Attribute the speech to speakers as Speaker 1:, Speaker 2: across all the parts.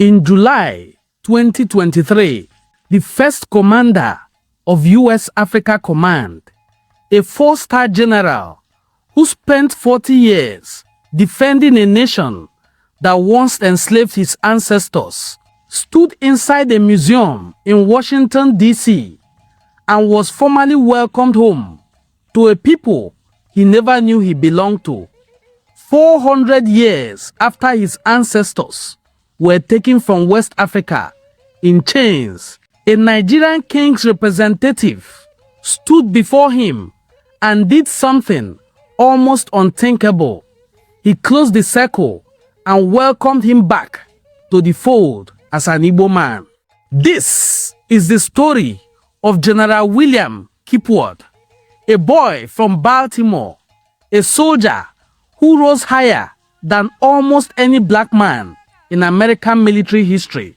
Speaker 1: In July 2023, the first commander of U.S. Africa Command, a 4-star general who spent 40 years defending a nation that once enslaved his ancestors, stood inside a museum in Washington, D.C. and was formally welcomed home to a people he never knew he belonged to. 400 years after his ancestors were taken from West Africa in chains, a Nigerian king's representative stood before him and did something almost unthinkable. He closed the circle and welcomed him back to the fold as an Igbo man. This is the story of General William Kipwood, a boy from Baltimore, a soldier who rose higher than almost any black man in American military history,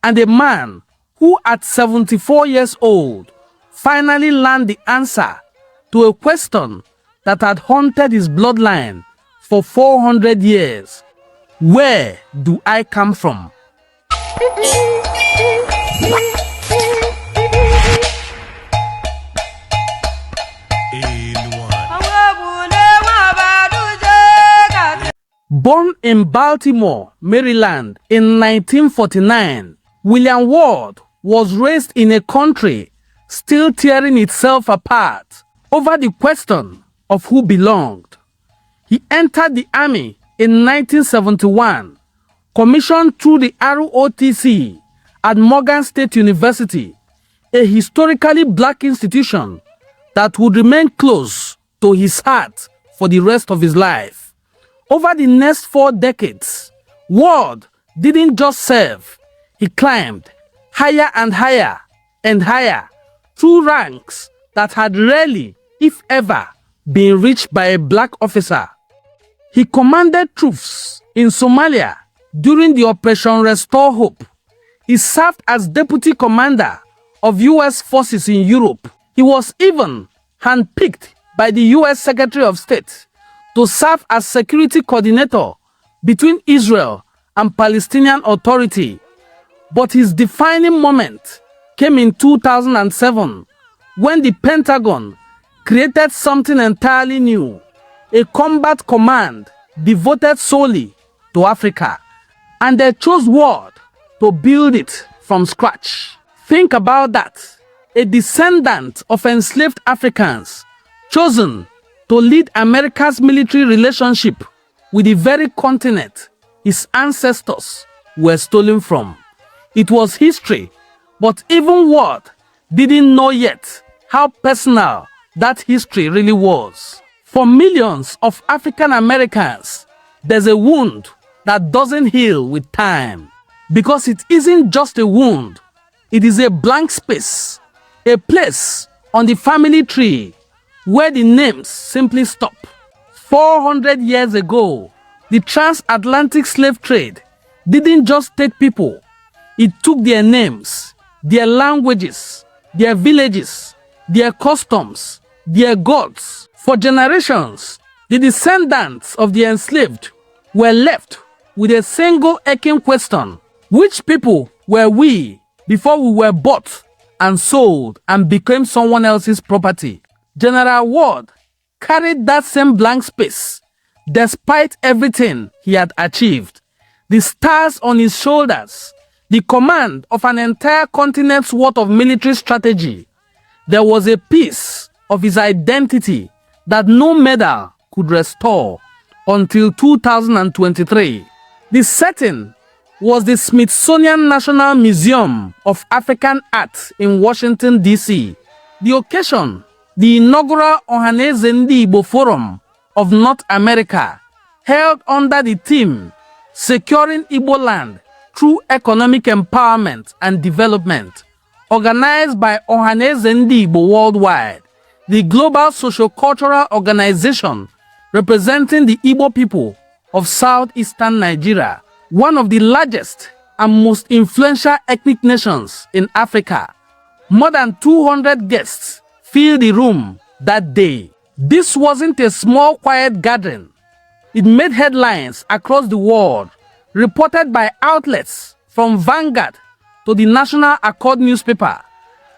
Speaker 1: and a man who at 74 years old finally learned the answer to a question that had haunted his bloodline for 400 years. Where do I come from? Born in Baltimore, Maryland in 1949, William Ward was raised in a country still tearing itself apart over the question of who belonged. He entered the army in 1971, commissioned through the ROTC at Morgan State University, a historically black institution that would remain close to his heart for the rest of his life. Over the next 4 decades, Ward didn't just serve, he climbed higher and higher and higher through ranks that had rarely, if ever, been reached by a black officer. He commanded troops in Somalia during the Operation Restore Hope. He served as deputy commander of U.S. forces in Europe. He was even handpicked by the U.S. Secretary of State to serve as security coordinator between Israel and Palestinian Authority. But his defining moment came in 2007 when the Pentagon created something entirely new, a combat command devoted solely to Africa, and they chose Ward to build it from scratch. Think about that, a descendant of enslaved Africans chosen to lead America's military relationship with the very continent his ancestors were stolen from. It was history, but even Ward didn't know yet how personal that history really was. For millions of African Americans, there's a wound that doesn't heal with time, because it isn't just a wound, it is a blank space, a place on the family tree where the names simply stop. 400 years ago, the transatlantic slave trade didn't just take people, it took their names, their languages, their villages, their customs, their gods. For generations, the descendants of the enslaved were left with a single aching question: which people were we before we were bought and sold and became someone else's property? General Ward carried that same blank space despite everything he had achieved. The stars on his shoulders, the command of an entire continent's worth of military strategy. There was a piece of his identity that no medal could restore until 2023. The setting was the Smithsonian National Museum of African Art in Washington, D.C. The occasion, the inaugural Ohanaeze Ndigbo Forum of North America, held under the theme Securing Igbo Land Through Economic Empowerment and Development, organized by Ohanaeze Ndigbo Worldwide, the global socio-cultural organization representing the Igbo people of southeastern Nigeria, one of the largest and most influential ethnic nations in Africa. More than 200 guests filled the room that day. This wasn't a small, quiet gathering. It made headlines across the world, reported by outlets from Vanguard to the National Accord newspaper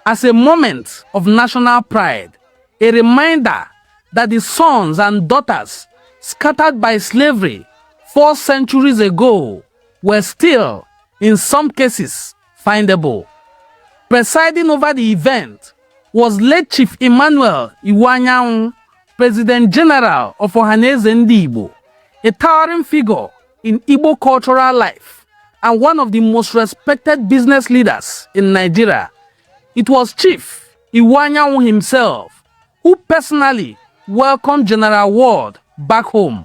Speaker 1: as a moment of national pride, a reminder that the sons and daughters scattered by slavery 4 centuries ago were still, in some cases, findable. Presiding over the event was late Chief Emmanuel Iwanyanwu, President General of Ohanaeze Ndigbo, a towering figure in Igbo cultural life and one of the most respected business leaders in Nigeria. It was Chief Iwanyanwu himself who personally welcomed General Ward back home,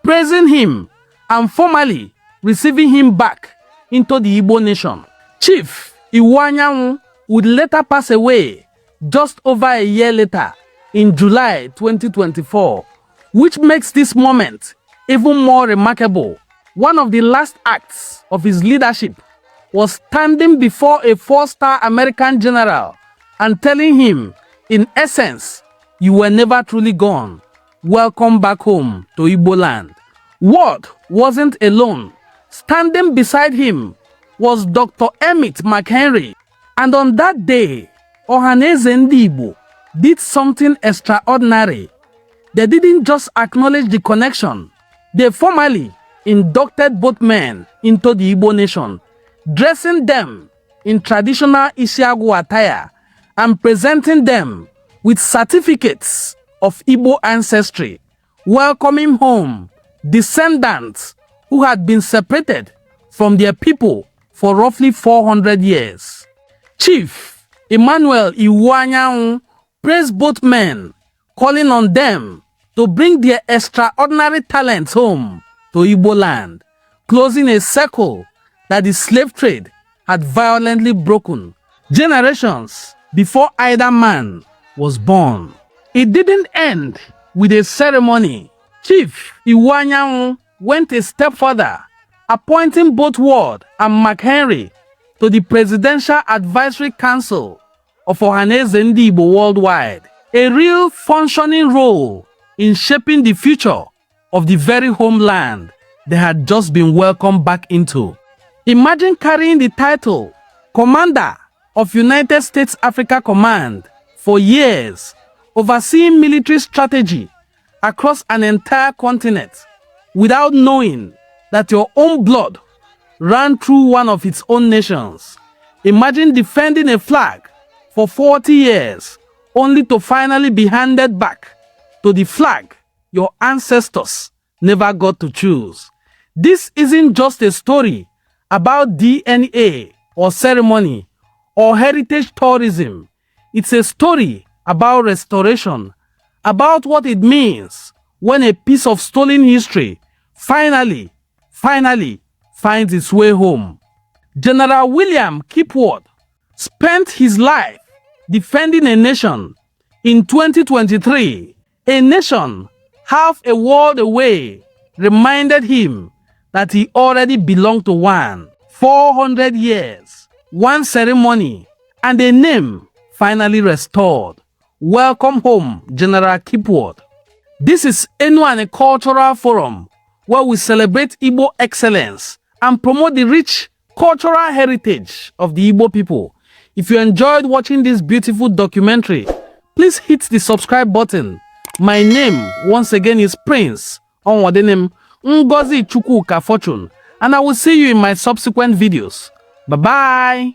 Speaker 1: praising him and formally receiving him back into the Igbo nation. Chief Iwanyanwu would later pass away just over a year later in July 2024, which makes this moment even more remarkable. One of the last acts of his leadership was standing before a 4-star American general and telling him, in essence, you were never truly gone. Welcome back home to Igbo land. Ward wasn't alone. Standing beside him was Dr. Emmett McHenry. And on that day, Ohanaeze Ndigbo did something extraordinary. They didn't just acknowledge the connection. They formally inducted both men into the Igbo nation, dressing them in traditional Isiagu attire and presenting them with certificates of Igbo ancestry, welcoming home descendants who had been separated from their people for roughly 400 years. Chief Emmanuel Iwanyanwu praised both men, calling on them to bring their extraordinary talents home to Igbo land, closing a circle that the slave trade had violently broken generations before either man was born. It didn't end with a ceremony. Chief Iwanyanwu went a step further, appointing both Ward and McHenry to the Presidential Advisory Council of Ohanaeze Ndigbo Worldwide, a real functioning role in shaping the future of the very homeland they had just been welcomed back into. Imagine carrying the title Commander of United States Africa Command for years, overseeing military strategy across an entire continent without knowing that your own blood ran through one of its own nations. Imagine defending a flag for 40 years only to finally be handed back to the flag your ancestors never got to choose. This isn't just a story about DNA or ceremony or heritage tourism. It's a story about restoration, about what it means when a piece of stolen history finally finds its way home. General William Kipwood spent his life defending a nation. In 2023, a nation half a world away reminded him that he already belonged to one. 400 years, one ceremony, and a name finally restored. Welcome home, General Kipwood. This is Enuane Cultural Forum, where we celebrate Igbo excellence and promote the rich cultural heritage of the Igbo people. If you enjoyed watching this beautiful documentary, please hit the subscribe button. My name, once again, is Prince Onwadenem Ngozi Chukwuka Fortune, and I will see you in my subsequent videos. Bye-bye.